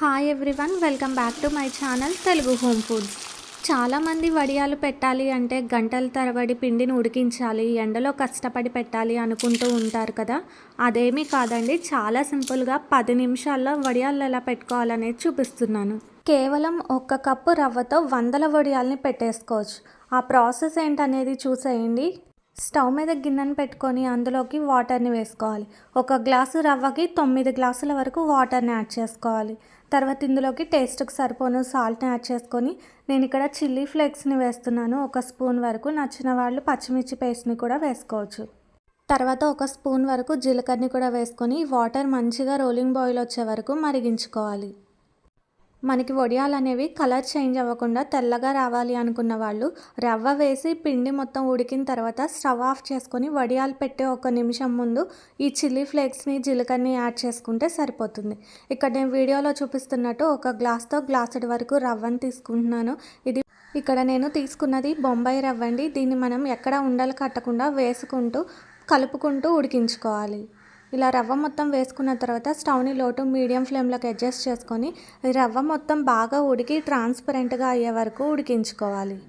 Hi everyone, welcome back to my channel Telugu home foods. చాలామంది వడియాలు పెట్టాలి అంటే గంటల తరబడి పిండిని ఉడికించాలి, ఎండలో కష్టపడి పెట్టాలి అనుకుంటూ ఉంటారు కదా. అదేమీ కాదండి, చాలా సింపుల్గా 10 నిమిషాల్లో వడియాలు ఎలా పెట్టుకోవాలనేది చూపిస్తున్నాను. కేవలం 1 కప్పు రవ్వతో వందల వడియాల్ని పెట్టేసుకోవచ్చు. ఆ ప్రాసెస్ ఏంటనేది చూసేయండి. స్టవ్ మీద గిన్నెను పెట్టుకొని అందులోకి వాటర్ని వేసుకోవాలి. 1 గ్లాసు రవ్వకి 9 గ్లాసుల వరకు వాటర్ని యాడ్ చేసుకోవాలి. తర్వాత ఇందులోకి టేస్ట్కి సరిపోను సాల్ట్ని యాడ్ చేసుకొని, నేను ఇక్కడ చిల్లీ ఫ్లేక్స్ని వేస్తున్నాను 1 స్పూన్ వరకు. నచ్చిన వాళ్ళు పచ్చిమిర్చి పేస్ట్ని కూడా వేసుకోవచ్చు. తర్వాత 1 స్పూన్ వరకు జీలకర్రని కూడా వేసుకొని వాటర్ మంచిగా రోలింగ్ బాయిల్ వచ్చే వరకు మరిగించుకోవాలి. మనకి వడియాలు అనేవి కలర్ చేంజ్ అవ్వకుండా తెల్లగా రావాలి అనుకున్న వాళ్ళు రవ్వ వేసి పిండి మొత్తం ఉడికిన తర్వాత స్టవ్ ఆఫ్ చేసుకొని వడియాలు పెట్టే 1 నిమిషం ముందు ఈ చిల్లీ ఫ్లేక్స్ని జీలకర్రని యాడ్ చేసుకుంటే సరిపోతుంది. ఇక్కడ నేను వీడియోలో చూపిస్తున్నట్టు 1 గ్లాస్తో గ్లాసుడి వరకు రవ్వని తీసుకుంటున్నాను. ఇక్కడ నేను తీసుకున్నది బొంబాయి రవ్వ అండి. దీన్ని మనం ఎక్కడ ఉండలు కట్టకుండా వేసుకుంటూ కలుపుకుంటూ ఉడికించుకోవాలి. ఇలా రవ్వ మొత్తం వేసుకున్న తర్వాత స్టవ్ని లో టు మీడియం ఫ్లేమ్లోకి అడ్జస్ట్ చేసుకొని రవ్వ మొత్తం బాగా ఉడికి ట్రాన్స్పరెంట్గా అయ్యే వరకు ఉడికించుకోవాలి.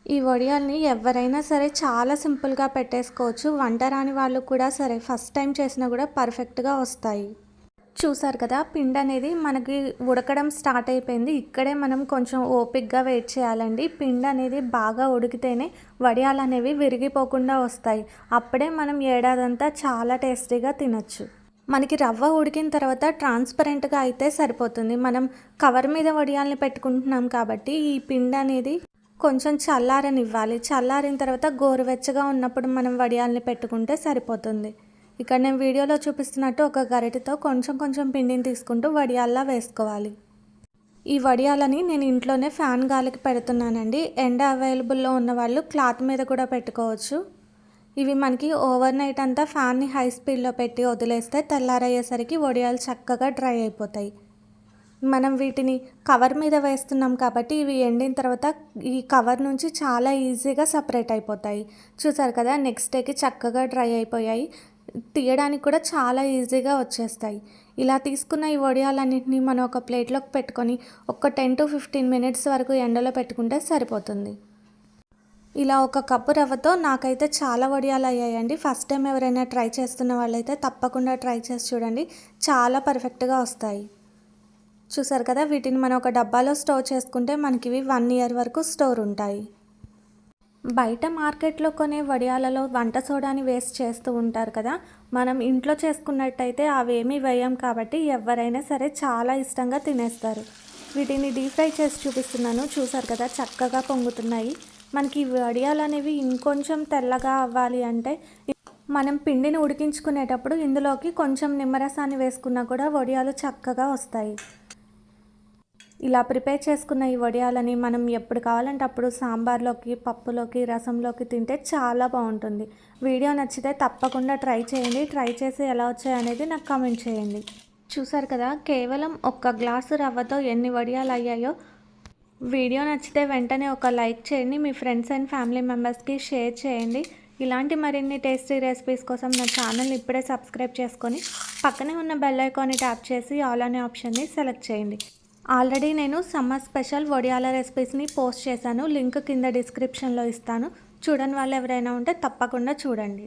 ఈ వడియాల్ని ఎవరైనా సరే చాలా సింపుల్గా పెట్టేసుకోవచ్చు. వంట రాని వాళ్ళు కూడా సరే ఫస్ట్ టైం చేసినా కూడా పర్ఫెక్ట్గా వస్తాయి. చూసారు కదా, పిండి అనేది మనకి ఉడకడం స్టార్ట్ అయిపోయింది. ఇక్కడే మనం కొంచెం ఓపిక్గా వెయిట్ చేయాలండి. పిండి అనేది బాగా ఉడికితేనే వడియాలు అనేవి విరిగిపోకుండా వస్తాయి. అప్పుడే మనం ఏడాదంతా చాలా టేస్టీగా తినచ్చు. మనకి రవ్వ ఉడికిన తర్వాత ట్రాన్స్పరెంట్గా అయితే సరిపోతుంది. మనం కవర్ మీద వడియాల్ని పెట్టుకుంటున్నాం కాబట్టి ఈ పిండి అనేది కొంచెం చల్లారనివ్వాలి. చల్లారిన తర్వాత గోరువెచ్చగా ఉన్నప్పుడు మనం వడియాల్ని పెట్టుకుంటే సరిపోతుంది. ఇక్కడ నేను వీడియోలో చూపిస్తున్నట్టు 1 గరిటెతో కొంచెం పిండిని తీసుకుంటూ వడియాల్లా వేసుకోవాలి. ఈ వడియాలని నేను ఇంట్లోనే ఫ్యాన్ గాలికి పెడుతున్నానండి. ఎండ అవైలబుల్లో ఉన్న వాళ్ళు క్లాత్ మీద కూడా పెట్టుకోవచ్చు. ఇవి మనకి ఓవర్ నైట్ అంతా ఫ్యాన్ని హై స్పీడ్లో పెట్టి వదిలేస్తే తెల్లారయ్యేసరికి వడియాలు చక్కగా డ్రై అయిపోతాయి. మనం వీటిని కవర్ మీద వేస్తున్నాం కాబట్టి ఇవి ఎండిన తర్వాత ఈ కవర్ నుంచి చాలా ఈజీగా సపరేట్ అయిపోతాయి. చూసారు కదా, నెక్స్ట్ డేకి చక్కగా డ్రై అయిపోయాయి. తీయడానికి కూడా చాలా ఈజీగా వచ్చేస్తాయి. ఇలా తీసుకున్న ఈ వడియాలన్నింటినీ మనం ఒక ప్లేట్లోకి పెట్టుకొని ఒక 10 to 15 మినిట్స్ వరకు ఎండలో పెట్టుకుంటే సరిపోతుంది. ఇలా 1 కప్పు రవ్వతో నాకైతే చాలా వడియాలు అయ్యాయండి. ఫస్ట్ టైం ఎవరైనా ట్రై చేస్తున్న వాళ్ళైతే తప్పకుండా ట్రై చేసి చూడండి, చాలా పర్ఫెక్ట్గా వస్తాయి. చూసారు కదా, వీటిని మనం ఒక డబ్బాలో స్టోర్ చేసుకుంటే మనకి ఇవి 1 ఇయర్ వరకు స్టోర్ ఉంటాయి. బయట మార్కెట్లో కొనే వడియాలలో వంట సోడాని వేస్ట్ చేస్తూ ఉంటారు కదా. మనం ఇంట్లో చేసుకున్నట్టయితే అవేమీ వేయం కాబట్టి ఎవరైనా సరే చాలా ఇష్టంగా తినేస్తారు. వీటిని డీప్ ఫ్రై చేసి చూపిస్తున్నాను. చూసారు కదా, చక్కగా పొంగుతున్నాయి. మనకి ఈ వడియాలు అనేవి ఇంకొంచెం తెల్లగా అవ్వాలి అంటే మనం పిండిని ఉడికించుకునేటప్పుడు ఇందులోకి కొంచెం నిమ్మరసాన్ని వేసుకున్నా కూడా వడియాలు చక్కగా వస్తాయి. ఇలా ప్రిపేర్ చేసుకున్న ఈ వడియాలని మనం ఎప్పుడు కావాలంటే అప్పుడు సాంబార్లోకి, పప్పులోకి, రసంలోకి తింటే చాలా బాగుంటుంది. వీడియో నచ్చితే తప్పకుండా ట్రై చేయండి. ట్రై చేసి ఎలా వచ్చాయి అనేది నాకు కామెంట్ చేయండి. చూసారు కదా, కేవలం 1 గ్లాసు రవ్వతో ఎన్ని వడియాలు అయ్యాయో. వీడియో నచ్చితే వెంటనే ఒక లైక్ చేయండి. మీ ఫ్రెండ్స్ అండ్ ఫ్యామిలీ మెంబర్స్కి షేర్ చేయండి. ఇలాంటి మరిన్ని టేస్టీ రెసిపీస్ కోసం నా ఛానల్ ఇప్పుడే సబ్స్క్రైబ్ చేసుకొని పక్కనే ఉన్న బెల్ ఐకాన్ని ట్యాప్ చేసి ఆల్ అనే ఆప్షన్ని సెలెక్ట్ చేయండి. ఆల్రెడీ నేను సమ్మర్ స్పెషల్ వడియాల రెసిపీస్ని పోస్ట్ చేశాను. లింక్ కింద డిస్క్రిప్షన్లో ఇస్తాను. చూడని వాళ్ళు ఎవరైనా ఉంటే తప్పకుండా చూడండి.